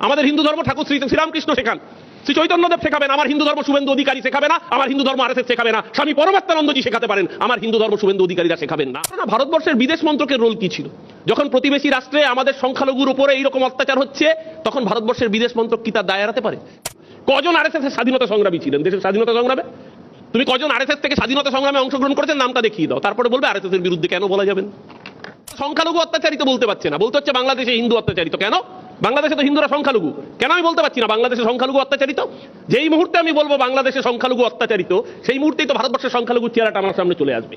আমাদের হিন্দু ধর্ম ঠাকুর শ্রীরামকৃষ্ণ শেখান, শ্রী চৈতন্যদেব শেখাবেন, আমার হিন্দু ধর্ম শুভেন্দু অধিকারী শেখাবে না, আমার হিন্দু ধর্ম আরএসএস শেখাবে না, স্বামী পরমাত্মানন্দজি শেখাতে পারেন, আমার হিন্দু ধর্ম শুভেন্দু অধিকারীরা শেখাবেন না। ভারতবর্ষের বিদেশ মন্ত্রকের রোল কি ছিল? যখন প্রতিবেশী রাষ্ট্রে আমাদের সংখ্যালঘুর উপরে এইরকম অত্যাচার হচ্ছে, তখন ভারতবর্ষের বিদেশ মন্ত্রক কি তার দায় এড়াতে পারে? কজন আরএসএস এর স্বাধীনতা সংগ্রামী ছিলেন দেশের স্বাধীনতা সংগ্রামে? তুমি কজন আরএসএস থেকে স্বাধীনতা সংগ্রামে অংশগ্রহণ করেছেন নামটা দেখিয়ে দাও, তারপরে বলবে আরএসএস এর বিরুদ্ধে কেন বলা যাবেন। সংখ্যালঘু অত্যাচারিত বলতে পারছে না, বলতে হচ্ছে বাংলাদেশে হিন্দু অত্যাচারিত। কেন? বাংলাদেশে তো হিন্দুরা সংখ্যালঘু, কেন আমি বলতে পারছি না বাংলাদেশে সংখ্যালঘু অত্যাচারিত? যেই মুহূর্তে আমি বলবো বাংলাদেশে সংখ্যালঘু অত্যাচারিত, সেই মুহূর্তেই তো ভারতবর্ষের সংখ্যালঘু চেহারাটা আমার সামনে চলে আসবে।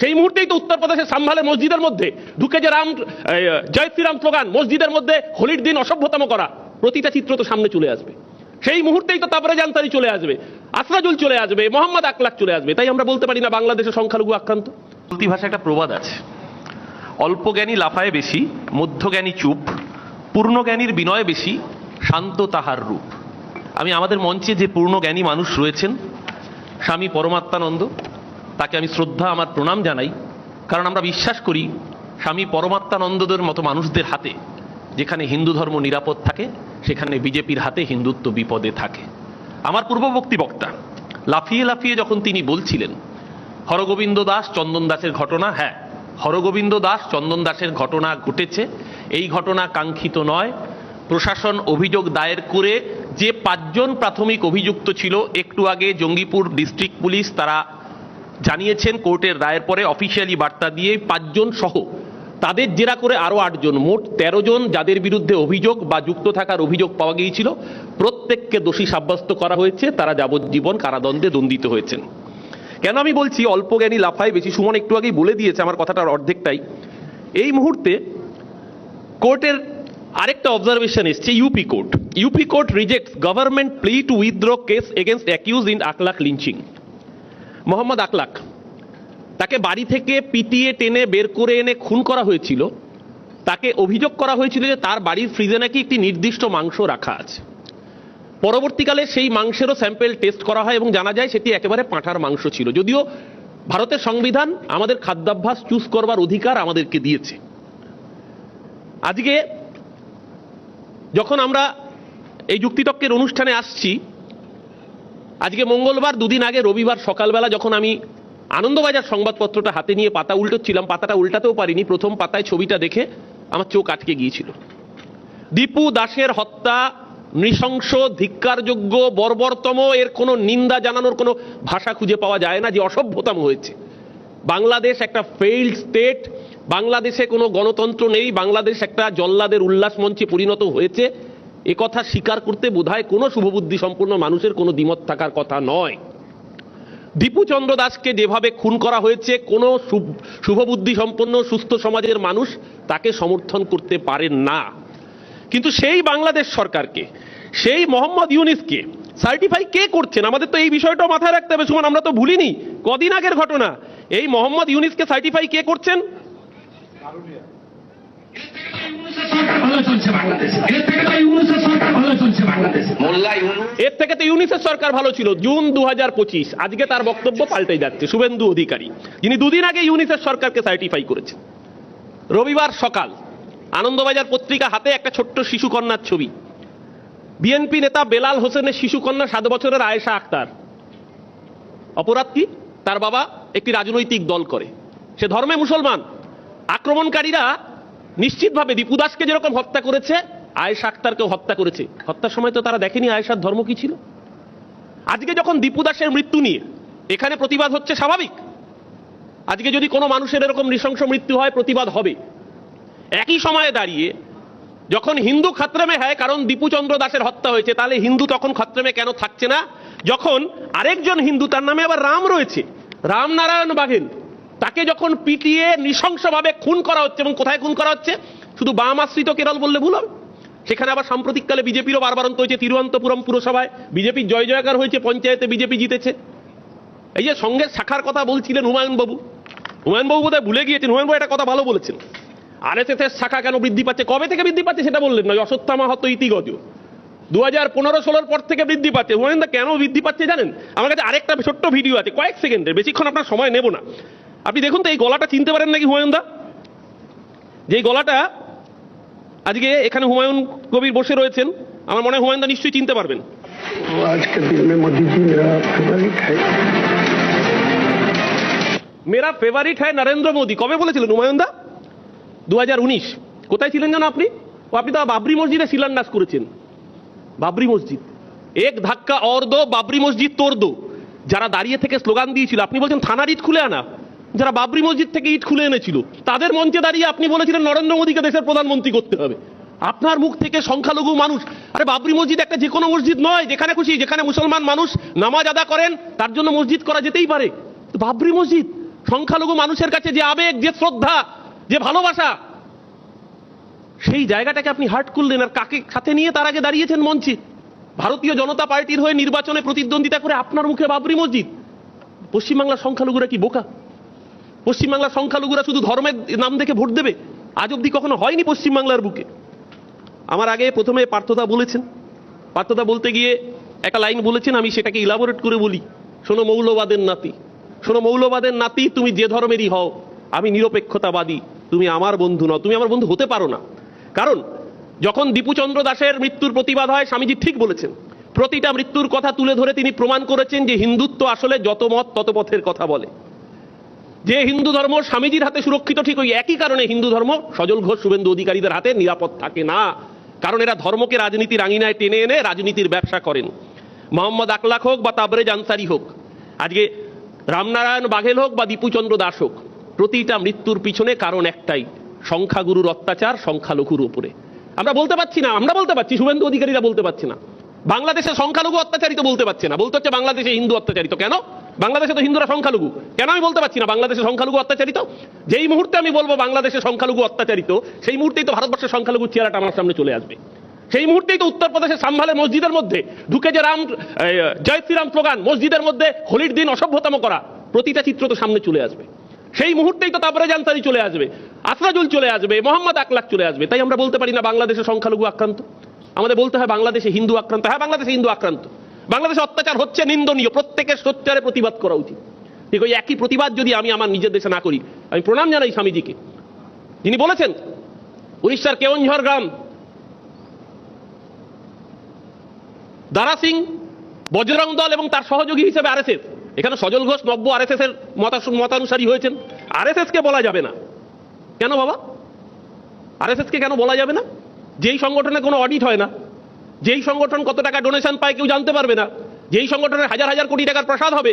সেই মুহূর্তেই তো উত্তরপ্রদেশের সাম্ভালের মসজিদের মধ্যে ঢুকে যে জয় শ্রীরাম স্লোগান, মসজিদের মধ্যে হোলির দিন অসভ্যতম করা, প্রতিটা চিত্র তো সামনে চলে আসবে। সেই মুহূর্তেই তো তারপরে জানতারি চলে আসবে, আসরাজুল চলে আসবে, মোহাম্মদ আকলাক চলে আসবে। তাই আমরা বলতে পারি না বাংলাদেশে সংখ্যালঘু আক্রান্ত। চলতি ভাষায় একটা প্রবাদ আছে, অল্প জ্ঞানী লাফায় বেশি, মধ্যজ্ঞানী চুপ, পূর্ণজ্ঞানীর বিনয় বেশি, শান্ত তাহার রূপ। আমি আমাদের মঞ্চে যে পূর্ণজ্ঞানী মানুষ রয়েছেন, স্বামী পরমাত্মানন্দ, তাকে আমি শ্রদ্ধা, আমার প্রণাম জানাই। কারণ আমরা বিশ্বাস করি স্বামী পরমাত্মানন্দদের মতো মানুষদের হাতে যেখানে হিন্দু ধর্ম নিরাপদ থাকে, সেখানে বিজেপির হাতে হিন্দুত্ব বিপদে থাকে। আমার পূর্ববর্তী বক্তা লাফিয়ে লাফিয়ে যখন তিনি বলছিলেন হরগোবিন্দ দাস চন্দন দাসের ঘটনা, হ্যাঁ, হরগোবিন্দ দাস চন্দন দাসের ঘটনা ঘটেছে, এই ঘটনা কাঙ্ক্ষিত নয়। প্রশাসন অভিযোগ দায়ের করে যে 5 জন প্রাথমিক অভিযুক্ত ছিল, একটু আগে জঙ্গিপুর ডিস্ট্রিক্ট পুলিশ তারা জানিয়েছেন কোর্টের রায়ের পরে অফিসিয়ালি বার্তা দিয়ে 5 জন সহ তাদের জেরা করে আরো 8 জন, মোট 13 জন যাদের বিরুদ্ধে অভিযোগ বা যুক্ত থাকার অভিযোগ পাওয়া গিয়েছিল, প্রত্যেককে দোষী সাব্যস্ত করা হয়েছে, তারা যাবজ্জীবন কারাদণ্ডে দণ্ডিত হয়েছেন। কেন আমি বলছি অল্প জ্ঞানী লাফায় বেশি? সুমন একটু আগেই বলে দিয়েছে আমার কথাটার অর্ধেকটাই। এই মুহূর্তে কোর্টের আরেকটা অবজারভেশন এসছে, UP court rejects government plea to withdraw case against accused in Akhlaq lynching. Mohammad Akhlaq, তাকে বাড়ি থেকে পিটিয়ে টেনে বের করে এনে খুন করা হয়েছিল। তাকে অভিযোগ করা হয়েছিল যে তার বাড়ির ফ্রিজে নাকি একটি নির্দিষ্ট মাংস রাখা আছে। পরবর্তীকালে সেই মাংসেরও স্যাম্পেল টেস্ট করা হয় এবং জানা যায় সেটি একেবারে পাঁঠার মাংস ছিল, যদিও ভারতের সংবিধান আমাদের খাদ্যাভ্যাস চুজ করবার অধিকার আমাদেরকে দিয়েছে। আজকে যখন আমরা এই যুক্তিতক্কের অনুষ্ঠানে আসছি, আজকে মঙ্গলবার, 2 দিন আগে রবিবার সকালবেলা যখন আমি আনন্দবাজার সংবাদপত্রটা হাতে নিয়ে পাতা উল্টোচ্ছিলাম, পাতাটা উল্টাতেও পারিনি, প্রথম পাতায় ছবিটা দেখে আমার চোখ আটকে গিয়েছিল। দীপু দাসের হত্যা নৃশংস, ধিক্কারযোগ্য, বর্বরতম, এর কোনো নিন্দা জানানোর কোনো ভাষা খুঁজে পাওয়া যায় না যে অসভ্যতম হয়েছে। বাংলাদেশ একটা ফেইল্ড স্টেট, বাংলাদেশে কোনো গণতন্ত্র নেই, বাংলাদেশ একটা জল্লাদের উল্লাস মঞ্চে পরিণত হয়েছে, একথা স্বীকার করতে বোধহয় কোনো শুভবুদ্ধি সম্পন্ন মানুষের কোনো দ্বিমত থাকার কথা নয়। দীপু চন্দ্র দাসকে যেভাবে খুন করা হয়েছে, কোনো শুভবুদ্ধি সম্পন্ন সুস্থ সমাজের মানুষ তাকে সমর্থন করতে পারেন না। কিন্তু সেই বাংলাদেশ সরকারকে, সেই মোহাম্মদ ইউনিসকে সার্টিফাই কে করছেন? আমাদের তো এই বিষয়টা মাথায় রাখতে হবে সুমন, আমরা তো ভুলিনি কদিন আগের ঘটনা। এই মোহাম্মদ ইউনিসকে সার্টিফাই কে করছেন? এর থেকে তো ইউনিসের সরকার ভালো ছিল। জুন 2025, আজকে তার বক্তব্য পাল্টে যাচ্ছে। শুভেন্দু অধিকারী, যিনি 2 দিন আগে ইউনিসের সরকারকে সার্টিফাই করেছেন, রবিবার সকাল আনন্দবাজার পত্রিকা হাতে একটা ছোট্ট শিশুকন্যার ছবি। বিএনপি নেতা বেলাল হোসেনের শিশুকন্যা 7 বছরের আয়েশা আক্তার। অপরাধ কি? তার বাবা একটি রাজনৈতিক দল করে, সে ধর্মে মুসলমান। আক্রমণকারীরা নিশ্চিতভাবে দীপু দাসকে যেরকম হত্যা করেছে, আয়েশা আক্তারকেও হত্যা করেছে। হত্যার সময় তো তারা দেখেনি আয়েশার ধর্ম কি ছিল। আজকে যখন দীপু দাসের মৃত্যু নিয়ে এখানে প্রতিবাদ হচ্ছে, স্বাভাবিক। আজকে যদি কোনো মানুষের এরকম নৃশংস মৃত্যু হয়, প্রতিবাদ হবে। একই সময়ে দাঁড়িয়ে যখন হিন্দু খতরে মে হয় কারণ দীপু চন্দ্র দাসের হত্যা হয়েছে, তাহলে হিন্দু তখন খতরে মে কেন থাকছে না? যখন আরেকজন হিন্দু, তার নামে আবার রাম রয়েছে, রামনারায়ণ বাঘেল, তাকে যখন পিটিয়ে নৃশংসভাবে খুন করা হচ্ছে, এবং কোথায় খুন করা হচ্ছে? শুধু বাম আশ্রিত কেরল বললে ভুল হবে। সেখানে আবার সাম্প্রতিককালে বিজেপিরও বারবারন্ত হয়েছে। তিরুবনন্তপুরম পুরসভায় বিজেপির জয় জয়কার হয়েছে, পঞ্চায়েতে বিজেপি জিতেছে। এই যে সঙ্গের শাখার কথা বলছিলেন হুমায়ুন বাবু বোধহয় ভুলে গিয়েছেন। হুমায়ুন বাবু একটা কথা ভালো বলেছেন, আরএসএস এর শাখা কেন বৃদ্ধি পাচ্ছে, কবে থেকে বৃদ্ধি পাচ্ছে সেটা বললেন না। অশ্বত্থামা হত ইতিগত 2015-16 পর থেকে বৃদ্ধি পাচ্ছে। হুমায়ুন দা কেন বৃদ্ধি পাচ্ছে জানেন? আমার কাছে আরেকটা ছোট্ট ভিডিও আছে, কয়েক সেকেন্ডের, বেশিক্ষণ আপনার সময় নেব না। আপনি দেখুন তো এই গলাটা চিনতে পারেন নাকি হুমায়ুন দা? যে গলাটা আজকে এখানে হুমায়ুন কবির বসে রয়েছেন, আমার মনে হয় হুমায়ুন দা নিশ্চয়ই চিনতে পারবেন। आज के दिन में मोदी जी मेरा फेवरेट है। মেরা ফেভারিট হ্যায় নরেন্দ্র মোদী কবে বলেছিলেন হুমায়ুন দা? 2019। কোথায় ছিলেন জানো আপনি? আপনি তো বাবরি মসজিদে শিলান্যাস করেছেন। বাবরি মসজিদ এক ধাক্কা অর দো, বাবরি মসজিদ তোর দো। যারা দাঁড়িয়ে থেকে স্লোগান দিয়েছিল, আপনি বলছেন থানার ইট খুলে আনা, যারা বাবরি মসজিদ থেকে ইট খুলে এনেছিল তাদের মঞ্চে দাঁড়িয়ে আপনি বলেছিলেন নরেন্দ্র মোদীকে দেশের প্রধানমন্ত্রী করতে হবে। আপনার মুখ থেকে সংখ্যালঘু মানুষ, আরে বাবরি মসজিদ একটা যে কোনো মসজিদ নয়, যেখানে খুশি যেখানে মুসলমান মানুষ নামাজ আদা করেন তার জন্য মসজিদ করা যেতেই পারে। বাবরি মসজিদ সংখ্যালঘু মানুষের কাছে যে আবেগ, যে শ্রদ্ধা, যে ভালোবাসা, সেই জায়গাটাকে আপনি হার্ট করলেন। আর কাকে সাথে নিয়ে তার আগে দাঁড়িয়েছেন মঞ্চে? ভারতীয় জনতা পার্টির হয়ে নির্বাচনে প্রতিদ্বন্দ্বিতা করে আপনার মুখে বাবরি মসজিদ। পশ্চিমবাংলার সংখ্যালঘুরা কি বোকা? পশ্চিমবাংলার সংখ্যালঘুরা শুধু ধর্মের নাম দেখে ভোট দেবে? আজ অব্দি কখনো হয়নি পশ্চিমবাংলার বুকে। আমার আগে প্রথমে পার্থদা বলেছেন, পার্থদা বলতে গিয়ে একটা লাইন বলেছেন, আমি সেটাকে ইলাবোরেট করে বলি। শোনো মৌলবাদের নাতি, শোনো মৌলবাদের নাতি, তুমি যে ধর্মেরই হও, আমি নিরপেক্ষতাবাদী, তুমি আমার বন্ধু নও, তুমি আমার বন্ধু হতে পারো না। কারণ যখন দীপুচন্দ্র দাসের মৃত্যুর প্রতিবাদ হয়, স্বামীজি ঠিক বলেছেন, প্রতিটা মৃত্যুর কথা তুলে ধরে তিনি প্রমাণ করেছেন যে হিন্দুত্ব আসলে যত মত তত পথের কথা বলে। যে হিন্দু ধর্ম স্বামীজির হাতে সুরক্ষিত, ঠিক ওই একই কারণে হিন্দু ধর্ম সজল ঘোষ, শুভেন্দু অধিকারীদের হাতে নিরাপদ থাকে না। কারণ এরা ধর্মকে রাজনীতির আঙিনায় টেনে এনে রাজনীতির ব্যবসা করেন। মোহাম্মদ আকলাখ হোক বা তাবরেজ আনসারি হোক, আজকে রামনারায়ণ বাঘেল হোক বা দীপুচন্দ্র দাস হোক, প্রতিটা মৃত্যুর পিছনে কারণ একটাই, সংখ্যাগুরুর অত্যাচার সংখ্যালঘুর উপরে। আমরা বলতে পারছি না, আমরা বলতে পারছি, শুভেন্দু অধিকারীরা বলতে পারছে না বাংলাদেশে সংখ্যালঘু অত্যাচারিত, বলতে পারছে না। বলতে হচ্ছে বাংলাদেশে হিন্দু অত্যাচারিত। কেন? বাংলাদেশে তো হিন্দুরা সংখ্যালঘু, কেন আমি বলতে পারছি না বাংলাদেশে সংখ্যালঘু অত্যাচারিত? যেই মুহূর্তে আমি বলবো বাংলাদেশে সংখ্যালঘু অত্যাচারিত, সেই মুহূর্তেই তো ভারতবর্ষের সংখ্যালঘুর চেহারাটা আমার সামনে চলে আসবে। সেই মুহূর্তেই তো উত্তরপ্রদেশের সাম্ভালের মসজিদের মধ্যে ঢুকে যে রাম জয় শ্রীরাম স্লোগান, মসজিদের মধ্যে হোলির দিন অসভ্যতম করা, প্রতিটা চিত্র তো সামনে চলে আসবে। সেই মুহূর্তেই তো তাবরেজ আনসারি চলে আসবে, আসরাজুল চলে আসবে, মোহাম্মদ আকলাখ চলে আসবে। তাই আমরা বলতে পারি না বাংলাদেশে সংখ্যালঘু আক্রান্ত, আমাদের বলতে হয় বাংলাদেশে হিন্দু আক্রান্ত। হ্যাঁ, বাংলাদেশে হিন্দু আক্রান্ত, বাংলাদেশে অত্যাচার হচ্ছে, নিন্দনীয়, প্রত্যেকের সোচ্চারে প্রতিবাদ করা উচিত। ঠিক ওই একই প্রতিবাদ যদি আমি আমার নিজের দেশে না করি, আমি প্রণাম জানাই স্বামীজিকে, যিনি বলেছেন উড়িষ্যার কেওনঝড় গ্রাম দারা সিং, বজরং দল এবং তার সহযোগী হিসেবে আরএসএস, এখানে সজল ঘোষ নব্য আরএসএস এর মতানুসারী হয়েছেন। আরএসএস কে বলা যাবে না কেন বাবা? আরএসএস কে কেন বলা যাবে না? যেই সংগঠনে কোনো অডিট হয় না, যেই সংগঠন কত টাকা ডোনেশন পায় কেউ জানতে পারবে না, যেই সংগঠনের হাজার হাজার কোটি টাকার প্রসাদ হবে,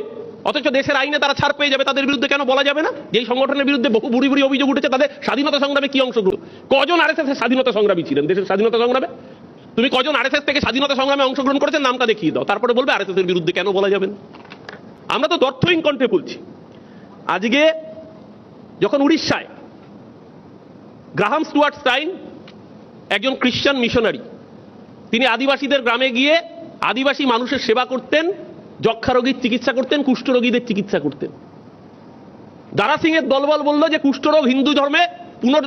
অথচ দেশের আইনে তারা ছাড় পেয়ে যাবে, তাদের বিরুদ্ধে কেন বলা যাবে না? যেই সংগঠনের বিরুদ্ধে বহু বুড়ি বুড়ি অভিযোগ উঠেছে, তাদের স্বাধীনতা সংগ্রামে কি অংশগ্রহণ? কজন আরএসএস এর স্বাধীনতা সংগ্রামী ছিলেন দেশের স্বাধীনতা সংগ্রামে? তুমি কজন আরএসএস থেকে স্বাধীনতা সংগ্রামে অংশগ্রহণ করেছেন নামটা দেখিয়ে দাও, তারপরে বলবে আরএসএস এর বিরুদ্ধে কেন বলা যাবে না। আমরা তো তথ্যহীন কণ্ঠে বলছি। আজকে যখন উড়িষ্যায় গ্রাহাম স্টুয়ার্ট স্টাইন, একজন খ্রিস্টান মিশনারি, তিনি আদিবাসীদের গ্রামে গিয়ে আদিবাসী মানুষের সেবা করতেন, যক্ষা রোগীর চিকিৎসা করতেন, কুষ্ঠরোগীদের চিকিৎসা করতেন। দারা সিং এর দলবল বলল যে কুষ্ঠরোগ হিন্দু ধর্মে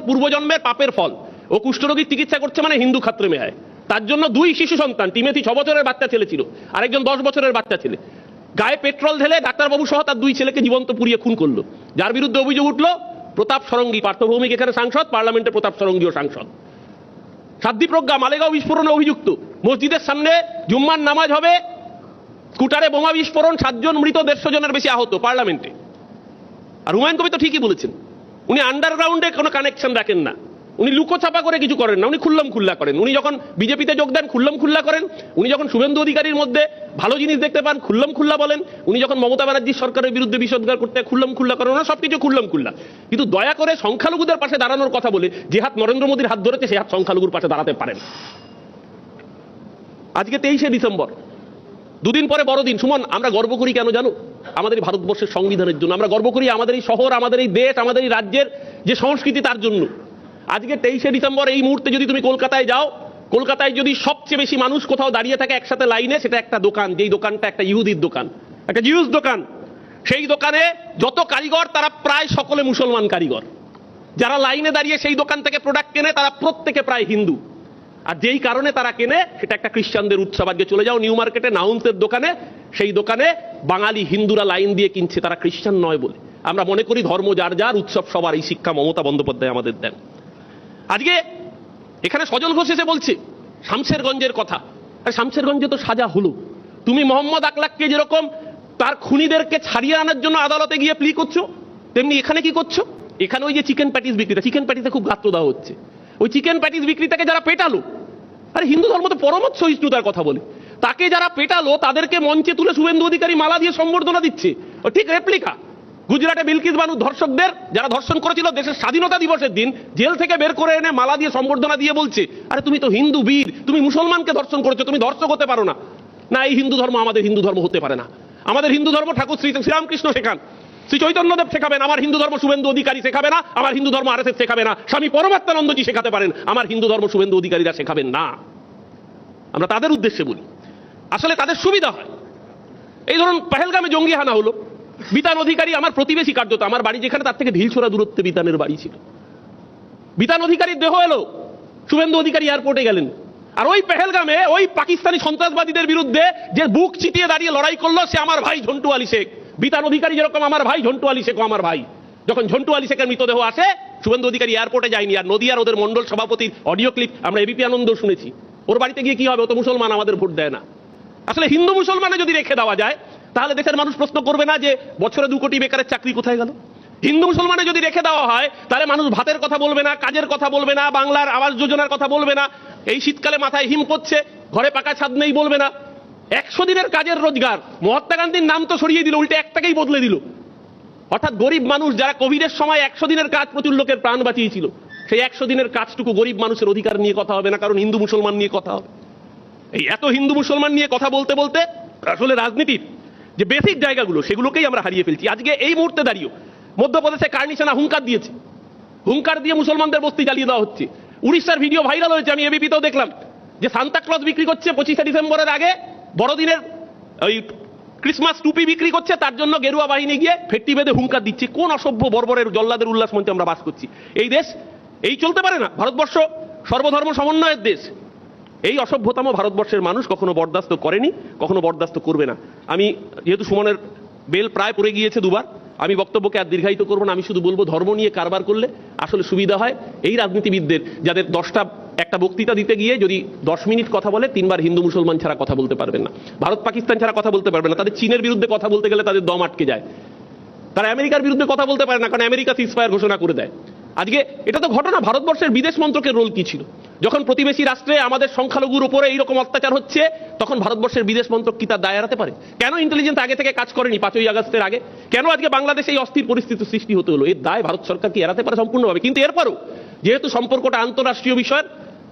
পূর্বজন্মের পাপের ফল, ও কুষ্ঠরোগীর চিকিৎসা করছে মানে হিন্দু খাত্রে মেহায়। তার জন্য 2 শিশু সন্তান, টিমেথি 6 বছরের বাচ্চা ছেলে ছিল, আরেকজন 10 বছরের বাচ্চা ছেলে, গায়ে পেট্রোল ঢেলে ডাক্তারবাবু সহ তার 2 ছেলেকে জীবন্ত পুড়িয়ে খুন করলো। যার বিরুদ্ধে অভিযোগ উঠলো প্রতাপ ষড়ঙ্গী, পার্থভৌমিক এখানে সাংসদ, পার্লামেন্টে প্রতাপ ষড়ঙ্গীও সাংসদ। সাধ্বী প্রজ্ঞা মালেগাঁও বিস্ফোরণে অভিযুক্ত, মসজিদের সামনে জুম্মার নামাজ হবে, স্কুটারে বোমা বিস্ফোরণ, 7 জন মৃত, 150 জনের বেশি আহত পার্লামেন্টে। আর হুমায়ুন কবির তো ঠিকই বলেছেন, উনি আন্ডারগ্রাউন্ডে কোনো কানেকশন রাখেন না, উনি লুকোছাপা করে কিছু করেন না, উনি খুল্লম খুল্লা করেন। উনি যখন বিজেপিতে যোগ দেন খুল্লম খুল্লা করেন, উনি যখন শুভেন্দু অধিকারীর মধ্যে ভালো জিনিস দেখতে পান খুল্লম খুল্লা বলেন, উনি যখন মমতা ব্যানার্জির সরকারের বিরুদ্ধে বিষোদ্গার করতে খুল্লম খুল্লা করেন, ওনারা সবকিছু খুল্লম খুল্লা। কিন্তু দয়া করে সংখ্যালঘুদের পাশে দাঁড়ানোর কথা বলে যে হাত নরেন্দ্র মোদীর হাত ধরেছে, সে হাত সংখ্যালঘুর পাশে দাঁড়াতে পারেন। আজকে 23শে ডিসেম্বর, দুদিন পরে বড়দিন। সুমন, আমরা গর্ব করি কেন জানো? আমাদের এই ভারতবর্ষের সংবিধানের জন্য। আমরা গর্ব করি আমাদের এই শহর, আমাদের এই দেশ, আমাদের এই রাজ্যের যে সংস্কৃতি, তার জন্য। আজকে 23শে ডিসেম্বর এই মুহূর্তে যদি তুমি কলকাতায় যাও, কলকাতায় যদি সবচেয়ে বেশি মানুষ কোথাও দাঁড়িয়ে থাকে একসাথে লাইনে, সেটা একটা দোকান, যেই দোকানটা একটা ইহুদির দোকান, একটা জিউস দোকান। সেই দোকানে যত কারিগর তারা প্রায় সকলে মুসলমান কারিগর। যারা লাইনে দাঁড়িয়ে সেই দোকান থেকে প্রোডাক্ট কেনে তারা প্রত্যেকে প্রায় হিন্দু। আর যেই কারণে তারা কেনে সেটা একটা খ্রিস্টানদের উৎসব। আজকে চলে যাও নিউ মার্কেটে নাউন্সের দোকানে, সেই দোকানে বাঙালি হিন্দুরা লাইন দিয়ে কিনছে, তারা খ্রিস্টান নয় বলে। আমরা মনে করি ধর্ম যার যার, উৎসব সবার। এই শিক্ষা মমতা বন্দ্যোপাধ্যায় আমাদের দেন। আজকে এখানে সজল ঘোষ এসে বলছে শামশেরগঞ্জের কথা, আর শামশেরগঞ্জে তো সাজা হলো। তুমি মোহাম্মদ আকলাককে যেরকম তার খুনিদেরকে ছাড়িয়ে আনার জন্য আদালতে গিয়ে প্লি করছো, তেমনি এখানে কি করছো? এখানে ওই যে চিকেন প্যাটিস বিক্রেতা, চিকেন প্যাটিসে খুব গাত্র দেওয়া হচ্ছে, ওই চিকেন প্যাটিস বিক্রেতাকে যারা পেটালো, আরে হিন্দু ধর্ম তো পরমত সহিষ্ণুতার কথা বলে, তাকে যারা পেটালো তাদেরকে মঞ্চে তুলে শুভেন্দু অধিকারী মালা দিয়ে সম্বর্ধনা দিচ্ছে। ও ঠিক রেপ্লিকা। গুজরাটে বিলকিস বানু ধর্ষকদের যারা ধর্ষণ করেছিল দেশের স্বাধীনতা দিবসের দিন জেল থেকে বের করে এনে মালা দিয়ে সম্বর্ধনা দিয়ে বলছে, আরে তুমি তো হিন্দু বীর, তুমি মুসলমানকে ধর্ষণ করেছো, তুমি ধর্ষক হতে পারো না। না, এই হিন্দু ধর্ম আমাদের হিন্দু ধর্ম হতে পারে না। আমাদের হিন্দু ধর্ম ঠাকুর শ্রীরামকৃষ্ণ শেখান, শ্রী চৈতন্যদেব শেখাবেন, আমার হিন্দু ধর্ম শুভেন্দু অধিকারী শেখাবে না, আমার হিন্দু ধর্ম আরএসএস শেখাবে না, স্বামী পরমাত্মানন্দজি শেখাতে পারেন, আমার হিন্দু ধর্ম শুভেন্দু অধিকারীরা শেখাবেন না। আমরা তাদের উদ্দেশ্যে বলি, আসলে তাদের সুবিধা হয়। এই ধরুন পেহেলগামে জঙ্গি হানা হলো, বিতান অধিকারী আমার প্রতিবেশী, কার্যত আমার বাড়ি যেখানে তার থেকে ঢিলছোড়া দূরত্বে বিতানের বাড়ি ছিল। বিতান অধিকারীর দেহ এলো, শুভেন্দু অধিকারী এয়ারপোর্টে গেলেন। আর ওই পেহেলগামে ওই পাকিস্তানি সন্ত্রাসবাদীদের বিরুদ্ধে যে বুক চিতিয়ে দাঁড়িয়ে লড়াই করলো সে আমার ভাই ঝন্টু আলী শেখ। বিতান অধিকারী যেরকম আমার ভাই, ঝন্টু আলী শেখও আমার ভাই। যখন ঝন্টু আলী শেখের মৃতদেহ আসে, শুভেন্দু অধিকারী এয়ারপোর্টে যায়নি। আর নদিয়ার ওদের মন্ডল সভাপতির অডিও ক্লিপ আমরা এবিপি আনন্দ শুনেছি। ওর বাড়িতে গিয়ে কি হবে, ও তো মুসলমান, আমাদের ভোট দেয় না। আসলে হিন্দু মুসলমানে যদি রেখে দেওয়া যায় তাহলে দেশের মানুষ প্রশ্ন করবে না যে বছরে 2 কোটি বেকারের চাকরি কোথায় গেল। হিন্দু মুসলমানে যদি রেখে দেওয়া হয় তাহলে মানুষ ভাতের কথা বলবে না, কাজের কথা বলবে না, বাংলার আবাস যোজনার কথা বলবে না, এই শীতকালে মাথায় হিম পড়ছে ঘরে পাকা ছাদ নেই বলবে না। 100 দিনের কাজের রোজগার, মহাত্মা গান্ধীর নাম তো সরিয়ে দিল, উল্টে একটাকেই বদলে দিল। অর্থাৎ গরিব মানুষ যারা কোভিডের সময় 100 দিনের কাজ প্রচুর লোকের প্রাণ বাঁচিয়েছিল, সেই 100 দিনের কাজটুকু গরিব মানুষের অধিকার নিয়ে কথা হবে না, কারণ হিন্দু মুসলমান নিয়ে কথা হবে। এই এত হিন্দু মুসলমান নিয়ে কথা বলতে বলতে আসলে রাজনীতির যে বেসিক জায়গাগুলো সেগুলোকেই আমরা হারিয়ে ফেলছি। আজকে এই মুহূর্তে দাঁড়িয়ে মধ্যপ্রদেশে কার্নিশানা হুঙ্কার দিয়েছে, হুঙ্কার দিয়ে মুসলমানদের বস্তি জ্বালিয়ে দেওয়া হচ্ছে। উড়িষ্যার ভিডিও ভাইরাল হয়েছে, আমি এবিপিতেও দেখলাম, যে সান্তা ক্লজ বিক্রি করছে 25শে ডিসেম্বরের আগে, বড়দিনের ওই ক্রিসমাস টুপি বিক্রি করছে, তার জন্য গেরুয়া বাহিনী গিয়ে ফেট্টি বেঁধে হুঙ্কার দিচ্ছে। কোন অসভ্য বর্বরের জল্লাদের উল্লাস মঞ্চে আমরা বাস করছি? এই দেশ এই চলতে পারে না। ভারতবর্ষ সর্বধর্ম সমন্বয়ের দেশ। এই অসভ্যতম ভারতবর্ষের মানুষ কখনো বরদাস্ত করেনি, কখনো বরদাস্ত করবে না। আমি যেহেতু সুমনের বেল প্রায় পড়ে গিয়েছে 2 বার, আমি বক্তব্যকে আর দীর্ঘায়িত করবো না। আমি শুধু বলবো, ধর্ম নিয়ে কারবার করলে আসলে সুবিধা হয় এই রাজনীতিবিদদের, যাদের 10টা একটা বক্তৃতা দিতে গিয়ে যদি 10 মিনিট কথা বলে 3 বার হিন্দু মুসলমান ছাড়া কথা বলতে পারবেন না, ভারত পাকিস্তান ছাড়া কথা বলতে পারবেন না, তাদের চীনের বিরুদ্ধে কথা বলতে গেলে তাদের দম আটকে যায়, তারা আমেরিকার বিরুদ্ধে কথা বলতে পারে না, কারণ আমেরিকা সিজফায়ার ঘোষণা করে দেয়। আজকে এটা তো ঘটনা, ভারতবর্ষের বিদেশ মন্ত্রকের রোল কি ছিল? যখন প্রতিবেশী রাষ্ট্রে আমাদের সংখ্যালঘুর উপরে এইরকম অত্যাচার হচ্ছে, তখন ভারতবর্ষের বিদেশ মন্ত্রক কি তার দায় এড়াতে পারে? কেন ইন্টেলিজেন্স আগে থেকে কাজ করেনি 5ই আগস্টের আগে? কেন আজকে বাংলাদেশে এই অস্থির পরিস্থিতির সৃষ্টি হতে হলো? এর দায় ভারত সরকার কি এড়াতে পারে সম্পূর্ণভাবে? কিন্তু এরপরও যেহেতু সম্পর্কটা আন্তঃরাষ্ট্রীয় বিষয়,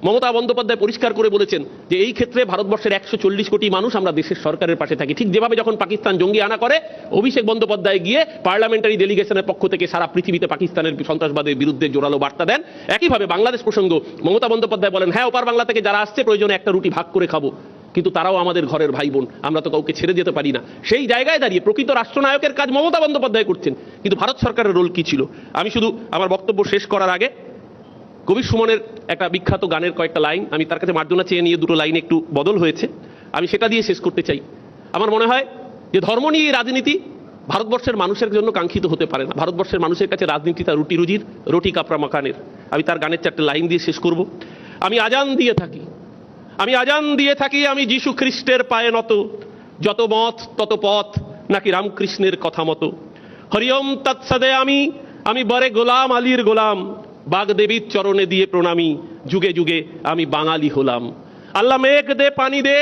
মমতা বন্দ্যোপাধ্যায় পরিষ্কার করে বলেছেন যে এই ক্ষেত্রে ভারতবর্ষের 140 কোটি মানুষ আমরা দেশের সরকারের পাশে থাকি। ঠিক যেভাবে যখন পাকিস্তান জঙ্গি আনা করে অভিষেক বন্দ্যোপাধ্যায় গিয়ে পার্লামেন্টারি ডেলিগেশনের পক্ষ থেকে সারা পৃথিবীতে পাকিস্তানের সন্ত্রাসবাদের বিরুদ্ধে জোরালো বার্তা দেন, একইভাবে বাংলাদেশ প্রসঙ্গ মমতা বন্দ্যোপাধ্যায় বলেন, হ্যাঁ ওপার বাংলা থেকে যারা আসছে প্রয়োজনে একটা রুটি ভাগ করে খাবো, কিন্তু তারাও আমাদের ঘরের ভাই বোন, আমরা তো কাউকে ছেড়ে যেতে পারি না। সেই জায়গায় দাঁড়িয়ে প্রকৃত রাষ্ট্রনায়কের কাজ মমতা বন্দ্যোপাধ্যায় করছেন, কিন্তু ভারত সরকারের রোল কি ছিল? আমি শুধু আমার বক্তব্য শেষ করার আগে কবি সুমনের একটা বিখ্যাত গানের কয়েকটা লাইন, আমি তার কাছে মার্জনা চেয়ে নিয়ে 2টো লাইন একটু বদল হয়েছে, আমি সেটা দিয়ে শেষ করতে চাই। আমার মনে হয় যে ধর্ম নিয়ে রাজনীতি ভারতবর্ষের মানুষের জন্য কাঙ্ক্ষিত হতে পারে না। ভারতবর্ষের মানুষের কাছে রাজনীতি তার রুটি রুজির, রুটি কাপড়া মাকানের। আমি তার গানের 4টে লাইন দিয়ে শেষ করব। আমি আজান দিয়ে থাকি, আমি আজান দিয়ে থাকি, আমি যীশু খ্রিস্টের পায়ে নত, যত মত তত পথ নাকি রামকৃষ্ণের কথা মতো। হরিওম তৎসদে আমি বরে গোলাম আলীর গোলাম, বাগদেবীর চরণে দিয়ে প্রণামী, যুগে যুগে আমি বাঙালি হলাম। আল্লাহ মেঘ দে পানি দে,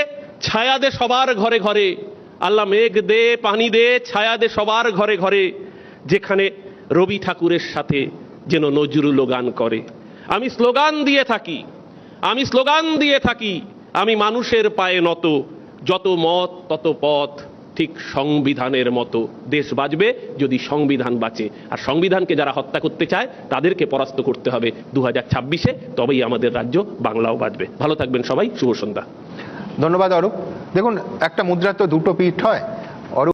ছায়া দে সবার ঘরে ঘরে, আল্লাহ মেঘ দে পানি দে, ছায়া দে সবার ঘরে ঘরে, যেখানে রবি ঠাকুরের সাথে যেন নজরুলও গান করে। আমি স্লোগান দিয়ে থাকি, আমি স্লোগান দিয়ে থাকি, আমি মানুষের পায়ে নত, যত মত তত পথ ঠিক সংবিধানের মতো। দেশ বাঁচবে যদি সংবিধান বাঁচে, আর সংবিধানকে যারা হত্যা করতে চায় তাদেরকে পরাস্ত করতে হবে 2026-এ, তবেই আমাদের রাজ্য বাংলাও বাঁচবে। ভালো থাকবেন সবাই, শুভ সন্ধ্যা। ধন্যবাদ অরূপ। দেখুন, একটা মুদ্রার তো 2টো পিঠ হয়। অরূপ